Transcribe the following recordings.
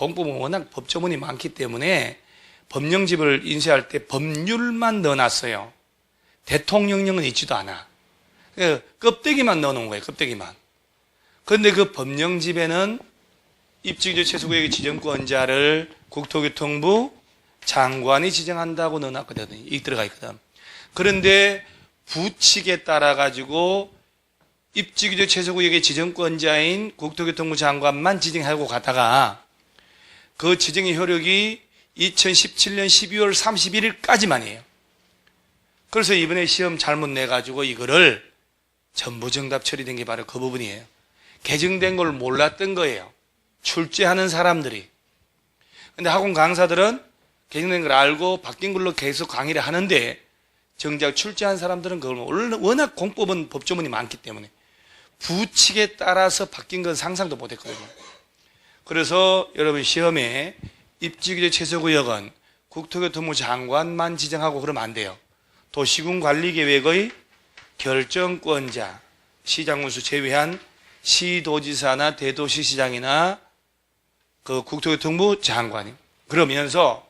공법은 워낙 법조문이 많기 때문에 법령집을 인쇄할 때 법률만 넣어놨어요. 대통령령은 있지도 않아. 껍데기만 넣어놓은 거예요. 껍데기만. 그런데 그 법령집에는 입주기재 최소구역의 지정권자를 국토교통부 장관이 지정한다고 넣어놨거든요. 이 들어가 있거든. 그런데 부칙에 따라 가지고 입주기재 최소구역의 지정권자인 국토교통부 장관만 지정하고 가다가 그 지정의 효력이 2017년 12월 31일까지만이에요. 그래서 이번에 시험 잘못 내가지고 이거를 전부 정답 처리된 게 바로 그 부분이에요. 개정된 걸 몰랐던 거예요. 출제하는 사람들이. 근데 학원 강사들은 개정된 걸 알고 바뀐 걸로 계속 강의를 하는데 정작 출제한 사람들은 그걸 워낙 공법은 법조문이 많기 때문에 부칙에 따라서 바뀐 건 상상도 못했거든요. 그래서 여러분 시험에 입주기재 최소구역은 국토교통부 장관만 지정하고 그러면 안 돼요. 도시군관리계획의 결정권자, 시장군수 제외한 시도지사나 대도시시장이나 그 국토교통부 장관이 그러면서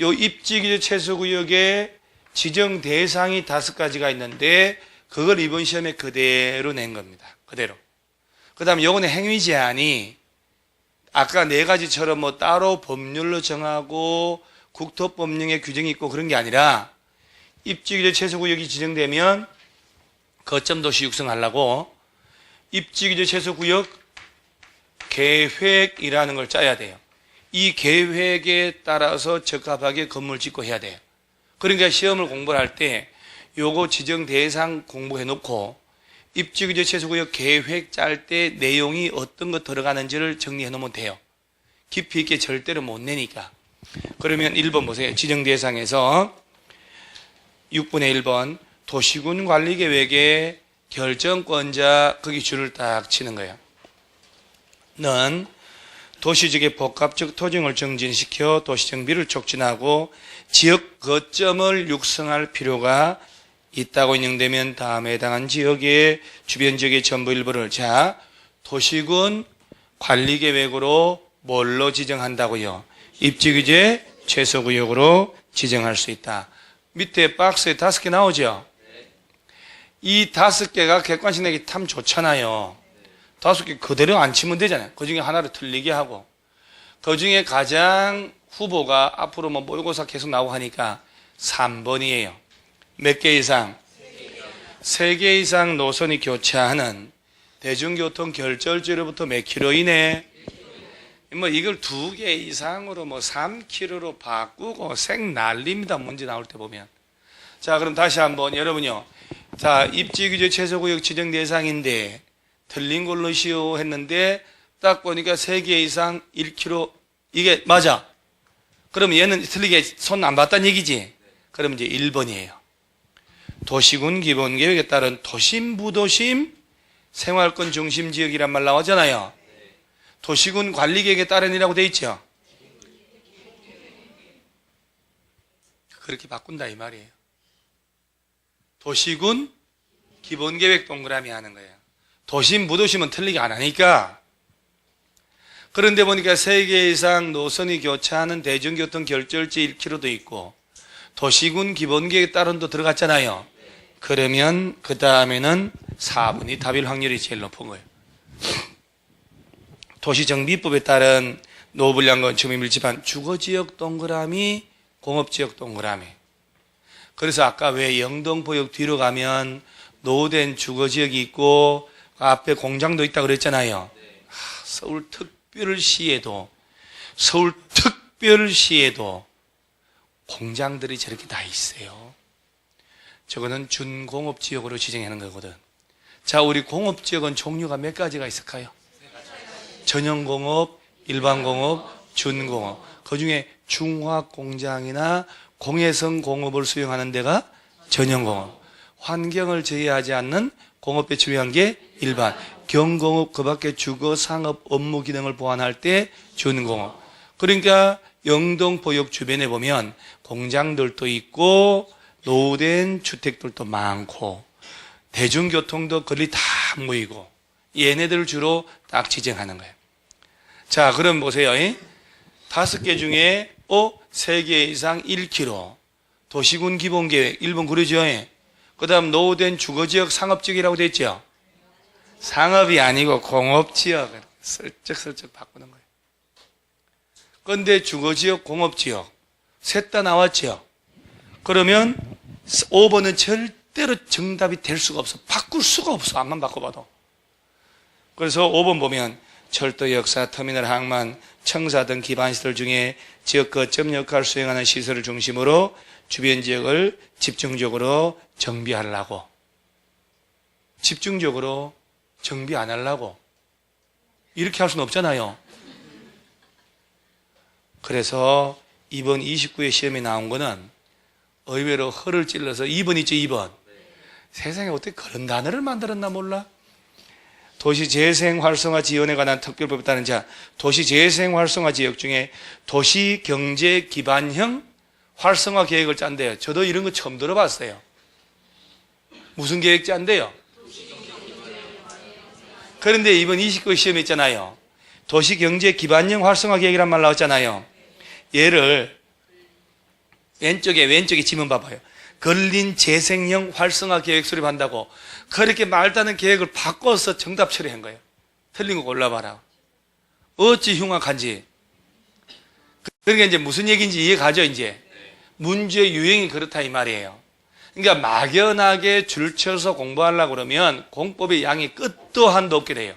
요 입지기재 최소구역의 지정 대상이 5가지가 있는데 그걸 이번 시험에 그대로 낸 겁니다. 그대로. 그 다음에 요거는 행위 제한이 아까 4가지처럼 뭐 따로 법률로 정하고 국토법령에 규정이 있고 그런 게 아니라 입지기재 최소구역이 지정되면 거점도시 육성하려고 입지기재 최소구역 계획이라는 걸 짜야 돼요. 이 계획에 따라서 적합하게 건물 짓고 해야 돼요. 그러니까 시험을 공부할 때 요거 지정 대상 공부해 놓고 입지기재 최소구역 계획 짤 때 내용이 어떤 거 들어가는지를 정리해 놓으면 돼요. 깊이 있게 절대로 못 내니까. 그러면 1번 보세요. 지정 대상에서 6분의 1번 도시군 관리계획의 결정권자 거기 줄을 딱 치는 거예요. 는 도시적의 복합적 토종을 정진시켜 도시정비를 촉진하고 지역 거점을 육성할 필요가 있다고 인정되면 다음에 해당한 지역의 주변 지역의 전부 일부를 도시군 관리계획으로 뭘로 지정한다고요? 입지규제 최소구역으로 지정할 수 있다. 밑에 박스에 5개 나오죠? 이 5개가 객관식 내기 참 좋잖아요. 5개 그대로 안 치면 되잖아요. 그 중에 하나를 틀리게 하고. 그 중에 가장 후보가 앞으로 뭐 모의고사 계속 나오고 하니까 3번이에요. 몇 개 이상? 3개 이상 노선이 교차하는 대중교통 결절지로부터 몇 킬로 이내? 뭐 이걸 2개 이상으로 뭐 3km로 바꾸고 생 난립니다. 문제 나올 때 보면. 자, 그럼 다시 한번 여러분요. 자, 입지규제 최소구역 지정 대상인데 틀린 걸로 시오 했는데 딱 보니까 3개 이상 1km 이게 맞아. 그럼 얘는 틀리게 손 안 봤다는 얘기지. 그럼 이제 1번이에요. 도시군 기본계획에 따른 도심, 부도심, 생활권 중심 지역이란 말 나오잖아요. 도시군 관리계획에 따른이라고 돼 있죠. 그렇게 바꾼다 이 말이에요. 도시군 기본계획 동그라미 하는 거예요. 도심, 부도심은 틀리게 안 하니까. 그런데 보니까 3개 이상 노선이 교차하는 대중교통 결절지 1km도 있고 도시군 기본계획에 따른도 들어갔잖아요. 그러면 그 다음에는 4번이 답일 확률이 제일 높은 거예요. 도시정비법에 따른 노후불량 건축물 밀집한 주거지역 동그라미, 공업지역 동그라미. 그래서 아까 왜 영동포역 뒤로 가면 노후된 주거지역이 있고 앞에 공장도 있다고 그랬잖아요. 서울특별시에도 공장들이 저렇게 다 있어요. 저거는 준공업지역으로 지정하는 거거든. 자, 우리 공업지역은 종류가 몇 가지가 있을까요? 전용공업, 일반공업, 준공업. 그 중에 중화공장이나 공해성 공업을 수용하는 데가 전용공업. 환경을 저해하지 않는 공업에 주의한 게 일반. 경공업 그 밖에 주거, 상업, 업무 기능을 보완할 때 준공업. 그러니까 영동포역 주변에 보면 공장들도 있고 노후된 주택들도 많고 대중교통도 거리 다 모이고 얘네들을 주로 딱 지정하는 거예요. 자, 그럼 보세요. 5개 중에 3개 이상 1km. 도시군 기본계획 1번 그러죠. 그 다음 노후된 주거지역 상업지역이라고 돼 있죠. 상업이 아니고 공업지역. 슬쩍슬쩍 바꾸는 거예요. 그런데 주거지역, 공업지역 셋 다 나왔죠. 그러면 5번은 절대로 정답이 될 수가 없어. 바꿀 수가 없어. 앞만 바꿔봐도. 그래서 5번 보면 철도, 역사, 터미널, 항만, 청사 등 기반시설 중에 지역 거점 역할을 수행하는 시설을 중심으로 주변 지역을 집중적으로 정비하려고. 집중적으로 정비 안 하려고. 이렇게 할 수는 없잖아요. 그래서 이번 29회 시험에 나온 거는 의외로 허를 찔러서 2번 있죠, 2번. 세상에 어떻게 그런 단어를 만들었나 몰라? 도시재생 활성화 지원에 관한 특별법에 따른 자, 도시재생 활성화 지역 중에 도시경제 기반형 활성화 계획을 짠대요. 저도 이런 거 처음 들어봤어요. 무슨 계획 짠대요? 그런데 이번 29회 시험에 있잖아요. 도시경제 기반형 활성화 계획이란 말 나왔잖아요. 얘를 왼쪽에 지문 봐봐요. 근린 재생형 활성화 계획 수립한다고 그렇게 말다는 계획을 바꿔서 정답 처리한 거예요. 틀린 거 골라봐라. 어찌 흉악한지. 그러니까 이제 무슨 얘기인지 이해가죠, 이제. 문제 유형이 그렇다 이 말이에요. 그러니까 막연하게 줄쳐서 공부하려고 그러면 공법의 양이 끝도 한도 없게 돼요.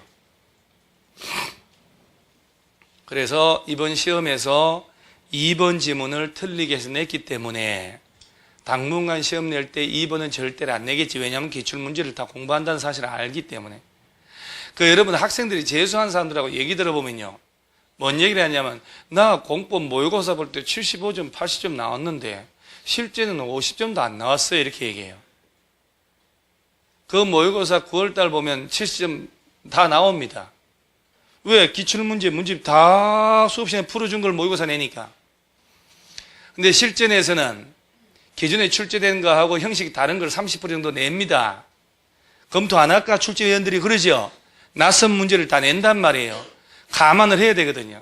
그래서 이번 시험에서 2번 지문을 틀리게 해서 냈기 때문에 당분간 시험 낼 때 2번은 절대로 안 내겠지. 왜냐하면 기출문제를 다 공부한다는 사실을 알기 때문에. 여러분 학생들이 재수한 사람들하고 얘기 들어보면요. 뭔 얘기를 하냐면 나 공법 모의고사 볼 때 75점, 80점 나왔는데 실제는 50점도 안 나왔어요. 이렇게 얘기해요. 그 모의고사 9월달 보면 70점 다 나옵니다. 왜? 기출문제, 문제 다 수업 시간에 풀어준 걸 모의고사 내니까. 근데 실전에서는 기존에 출제된 거하고 형식이 다른 걸 30% 정도 냅니다. 검토 안 할까? 출제위원들이 그러죠. 낯선 문제를 다 낸단 말이에요. 감안을 해야 되거든요.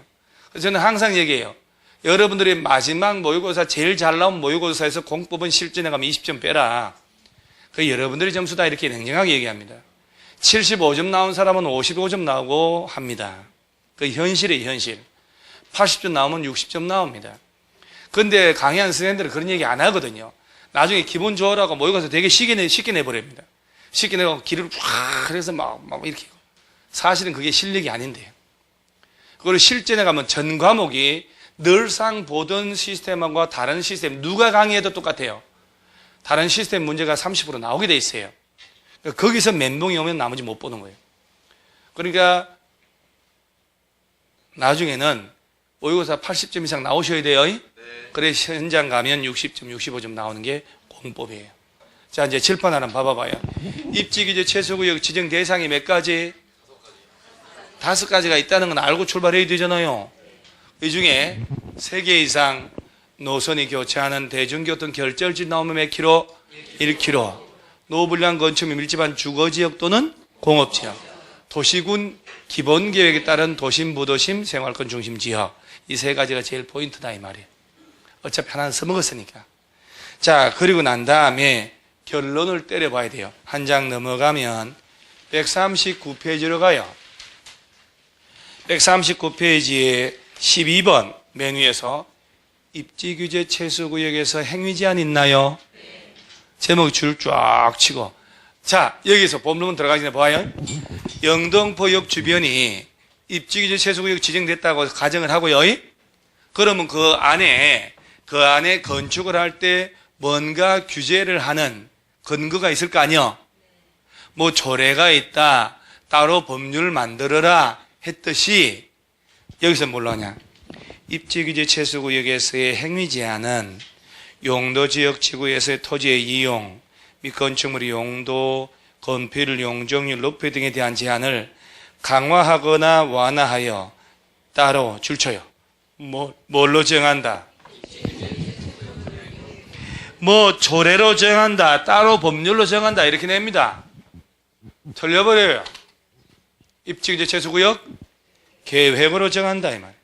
그래서 저는 항상 얘기해요. 여러분들이 마지막 모의고사 제일 잘 나온 모의고사에서 공법은 실전에 가면 20점 빼라. 그 여러분들의 점수다 이렇게 냉정하게 얘기합니다. 75점 나온 사람은 55점 나오고 합니다. 그 현실이에요, 현실. 80점 나오면 60점 나옵니다. 그런데 강의하는 선생님들은 그런 얘기 안 하거든요. 나중에 기분 좋으라고 모의고사 되게 쉽게 내버립니다. 쉽게 내고 길을 쫙 해서 막 이렇게. 사실은 그게 실력이 아닌데요. 그리고 실전에 가면 전 과목이 늘상 보던 시스템과 다른 시스템, 누가 강의해도 똑같아요. 다른 시스템 문제가 30% 나오게 돼 있어요. 거기서 멘붕이 오면 나머지 못 보는 거예요. 그러니까 나중에는 모의고사 80점 이상 나오셔야 돼요. 네. 그래 현장 가면 60점, 65점 나오는 게 공법이에요. 자, 이제 칠판 하나 봐봐요. 입지규제 최소구역 지정 대상이 몇 가지? 5가지가 있다는 건 알고 출발해야 되잖아요. 이 중에 3개 이상 노선이 교차하는 대중교통 결절지 나오면 몇 킬로? 1km. 노후불량 건축 및 밀집한 주거지역 또는 공업지역. 도시군 기본계획에 따른 도심, 부도심, 생활권 중심 지역. 이 3가지가 제일 포인트다 이 말이에요. 어차피 하나는 써먹었으니까. 자, 그리고 난 다음에 결론을 때려봐야 돼요. 한 장 넘어가면 139페이지로 가요. 139페이지에 12번 맨 위에서 입지규제 최소구역에서 행위제한 있나요? 제목 줄 쫙 치고. 자, 여기서 본문 들어가기 전에 봐요. 영등포역 주변이 입지규제 최소구역 지정됐다고 가정을 하고요. 그러면 그 안에 건축을 할 때 뭔가 규제를 하는 근거가 있을 거 아니요? 뭐 조례가 있다, 따로 법률을 만들어라 했듯이 여기서 뭘로 하냐? 입지규제 최소구역에서의 행위 제한은 용도지역 지구에서의 토지의 이용 및 건축물의 용도, 건폐율, 용적률, 높이 등에 대한 제한을 강화하거나 완화하여 따로 줄쳐요. 뭘로 정한다? 뭐 조례로 정한다, 따로 법률로 정한다 이렇게 냅니다. 틀려버려요. 입지규제 최소구역 계획으로 정한다 이 말.